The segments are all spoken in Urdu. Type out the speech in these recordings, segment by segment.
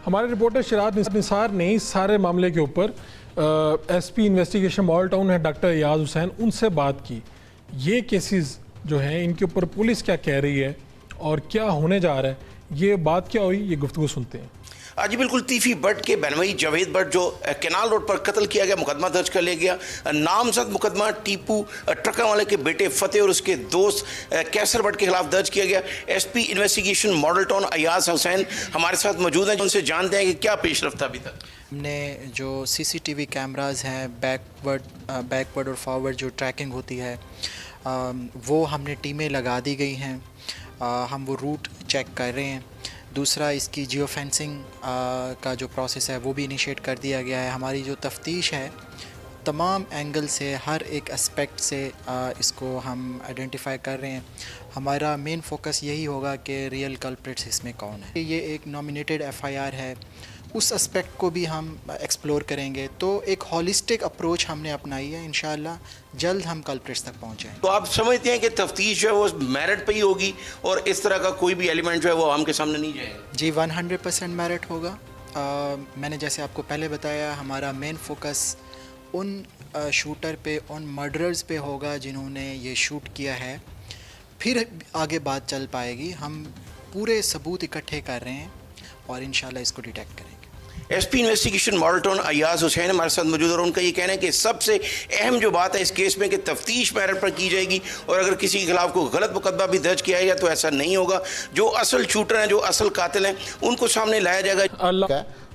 ہمارے رپورٹر شراط نثار نے اس سارے معاملے کے اوپر S P investigation Model town ہے ڈاکٹر ایاز حسین، ان سے بات کی. یہ کیسز جو ہیں ان کے اوپر پولیس کیا کہہ رہی ہے اور کیا ہونے جا رہا ہے، یہ بات کیا ہوئی، یہ گفتگو سنتے ہیں. جی بالکل، تیفی بٹ کے بینوئی جاوید بٹ جو کینال روڈ پر قتل کیا گیا، مقدمہ درج کر لیا گیا. نامزد مقدمہ ٹیپو ٹرکا والے کے بیٹے فتح اور اس کے دوست کیسر بٹ کے خلاف درج کیا گیا. S P investigation Model Town Ayaz Hussain ہمارے ساتھ موجود ہیں، ان سے جانتے ہیں کہ کیا پیش رفت ابھی تک. ہم نے جو سی سی ٹی وی کیمراز ہیں، بیکورڈ اور فارورڈ جو ٹریکنگ ہوتی ہے وہ ہم نے ٹیمیں لگا دی گئی ہیں. ہم وہ روٹ چیک کر رہے ہیں. دوسرا اس کی جیو فینسنگ کا جو پروسیس ہے وہ بھی انیشیٹ کر دیا گیا ہے. ہماری جو تفتیش ہے تمام اینگل سے، ہر ایک اسپیکٹ سے اس کو ہم آئیڈینٹیفائی کر رہے ہیں. ہمارا مین فوکس یہی ہوگا کہ ریئل کلپریٹس اس میں کون ہے. یہ ایک نامینیٹڈ ایف آئی آر ہے، اس اسپیکٹ کو بھی ہم ایکسپلور کریں گے. تو ایک ہولسٹک اپروچ ہم نے اپنائی ہے. انشاءاللہ جلد ہم کلپریٹس تک پہنچیں. تو آپ سمجھتے ہیں کہ تفتیش جو ہے وہ میرٹ پہ ہی ہوگی اور اس طرح کا کوئی بھی ایلیمنٹ جو ہے وہ عوام کے سامنے نہیں جائے گا؟ جی 100% میرٹ ہوگا. میں نے جیسے آپ کو پہلے بتایا، ہمارا مین فوکس ان شوٹر پہ، ان مرڈررز پہ ہوگا جنہوں نے یہ شوٹ کیا ہے. پھر آگے بات چل پائے گی. ہم پورے ثبوت اکٹھے کر رہے ہیں اور انشاءاللہ اس کو ڈیٹیکٹ کریں گے. S P investigation Model Town Ayaz Hussain ہمارے ساتھ موجود اور ان کا یہ کہنا ہے کہ سب سے اہم جو بات ہے اس کیس میں کہ تفتیش میرٹ پر کی جائے گی اور اگر کسی کے خلاف کوئی غلط مقدمہ بھی درج کیا گیا تو ایسا نہیں ہوگا. جو اصل شوٹر ہیں، جو اصل قاتل ہیں، ان کو سامنے لایا جائے گا. اللہ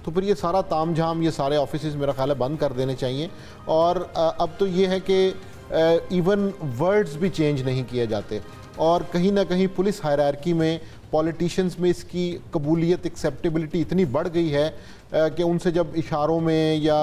تو پھر یہ سارا تام جھام، یہ سارے آفیسز میرا خیال ہے بند کر دینے چاہیے. اور اب تو یہ ہے کہ ایون ورڈز بھی چینج نہیں کیے جاتے اور کہیں نہ کہیں پولیس ہائرارکی میں، پولیٹیشنز میں اس کی قبولیت، ایکسیپٹیبلٹی اتنی بڑھ گئی ہے کہ ان سے جب اشاروں میں یا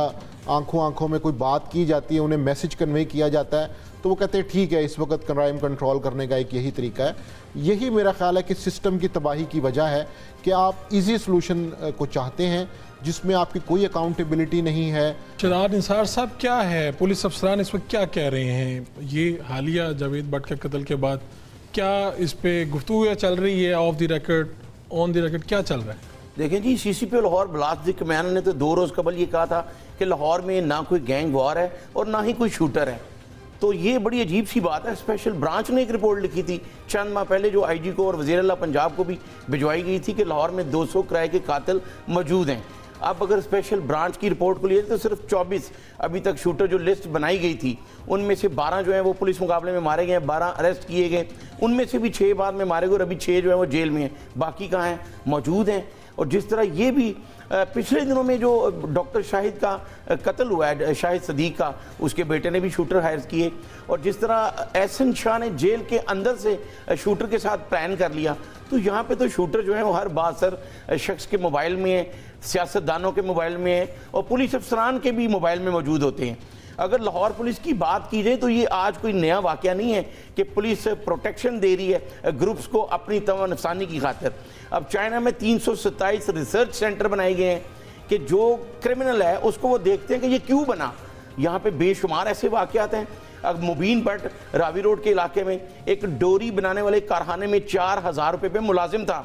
آنکھوں میں کوئی بات کی جاتی ہے، انہیں میسج کنوے کیا جاتا ہے تو وہ کہتے ہیں ٹھیک ہے، اس وقت کرائم کنٹرول کرنے کا ایک یہی طریقہ ہے. یہی میرا خیال ہے کہ سسٹم کی تباہی کی وجہ ہے کہ آپ ایزی سلوشن کو چاہتے ہیں جس میں آپ کی کوئی اکاؤنٹیبلٹی نہیں ہے. شراط نثار صاحب، کیا ہے پولیس افسران اس وقت کیا کہہ رہے ہیں یہ حالیہ جاوید بٹ کے قتل کے بعد؟ کیا اس پہ گفتگو چل رہی ہے of the record, on the record, کیا چل رہا ہے؟ دیکھیں جی، سی سی پی لاہور بلاسٹ کمیان نے تو 2 روز قبل یہ کہا تھا کہ لاہور میں نہ کوئی گینگ وار ہے اور نہ ہی کوئی شوٹر ہے. تو یہ بڑی عجیب سی بات ہے. اسپیشل برانچ نے ایک رپورٹ لکھی تھی چند ماہ پہلے جو آئی جی کو اور وزیر اعلیٰ پنجاب کو بھی بھجوائی گئی تھی کہ لاہور میں 200 کرائے کے قاتل موجود ہیں. اب اگر اسپیشل برانچ کی رپورٹ کو لیے تو صرف 24 ابھی تک شوٹر جو لسٹ بنائی گئی تھی ان میں سے 12 جو ہیں وہ پولیس مقابلے میں مارے گئے ہیں، 12 اریسٹ کیے گئے. ان میں سے بھی 6 بعد میں مارے گئے اور ابھی 6 جو ہیں وہ جیل میں ہیں. باقی کہاں ہیں؟ موجود ہیں. اور جس طرح یہ بھی پچھلے دنوں میں جو ڈاکٹر شاہد کا قتل ہوا ہے، شاہد صدیق کا، اس کے بیٹے نے بھی شوٹر ہائر کیے. اور جس طرح احسن شاہ نے جیل کے اندر سے شوٹر کے ساتھ پلان کر لیا. تو یہاں پہ تو شوٹر جو ہیں وہ ہر بااثر شخص کے موبائل میں ہیں، سیاستدانوں کے موبائل میں ہیں اور پولیس افسران کے بھی موبائل میں موجود ہوتے ہیں. اگر لاہور پولیس کی بات کی جائے تو یہ آج کوئی نیا واقعہ نہیں ہے کہ پولیس پروٹیکشن دے رہی ہے گروپس کو اپنی توانا نفسانی کی خاطر. اب چائنا میں 327 ریسرچ سینٹر بنائے گئے ہیں کہ جو کرمنل ہے اس کو وہ دیکھتے ہیں کہ یہ کیوں بنا. یہاں پہ بے شمار ایسے واقعات ہیں. اب مبین بٹ راوی روڈ کے علاقے میں ایک ڈوری بنانے والے کارخانے میں 4000 روپے پہ ملازم تھا.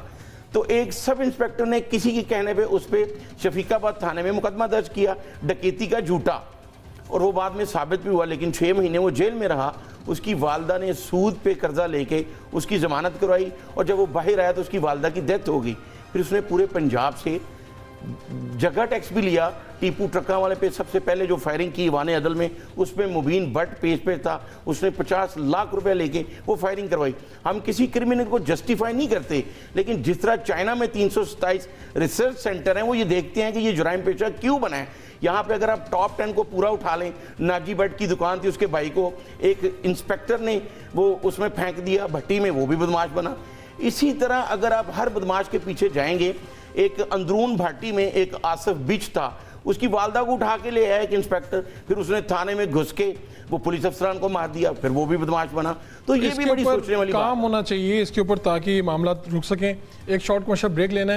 تو ایک سب انسپیکٹر نے کسی کے کہنے پہ اس پہ شفیق آباد تھانے میں مقدمہ درج کیا ڈکیتی کا جھوٹا، اور وہ بعد میں ثابت بھی ہوا لیکن 6 مہینے وہ جیل میں رہا. اس کی والدہ نے سود پہ قرضہ لے کے اس کی ضمانت کروائی اور جب وہ باہر آیا تو اس کی والدہ کی ڈیتھ ہو گئی. پھر اس نے پورے پنجاب سے جگہ ٹیکس بھی لیا. ٹیپو ٹرکا والے پہ سب سے پہلے جو فائرنگ کی ایوان عدل میں، اس میں مبین بٹ پیج پہ تھا، اس نے 50 لاکھ روپے لے کے وہ فائرنگ کروائی. ہم کسی کرمنل کو جسٹیفائی نہیں کرتے لیکن جس طرح چائنا میں 327 ریسرچ سینٹر ہیں وہ یہ دیکھتے ہیں کہ یہ جرائم پیشہ کیوں بنا ہے. یہاں پہ اگر آپ ٹاپ 10 کو پورا اٹھا لیں، ناجی بٹ کی دکان تھی، اس کے بھائی کو ایک انسپیکٹر نے وہ اس میں پھینک دیا بھٹی میں، وہ بھی بدماش بنا. اسی طرح اگر آپ ہر بدماش کے پیچھے جائیں گے، ایک اندرون بھاٹی میں ایک آصف بچ تھا، اس کی والدہ کو اٹھا کے لے آیا ایک انسپیکٹر، پھر اس نے تھانے میں گھس کے وہ پولیس افسران کو مار دیا، پھر وہ بھی بدماش بنا. تو یہ بھی بڑی سوچنے والی بات کام ہونا چاہیے اس کے اوپر تاکہ معاملات رک سکیں. ایک شارٹ کمرشل بریک لینا ہے.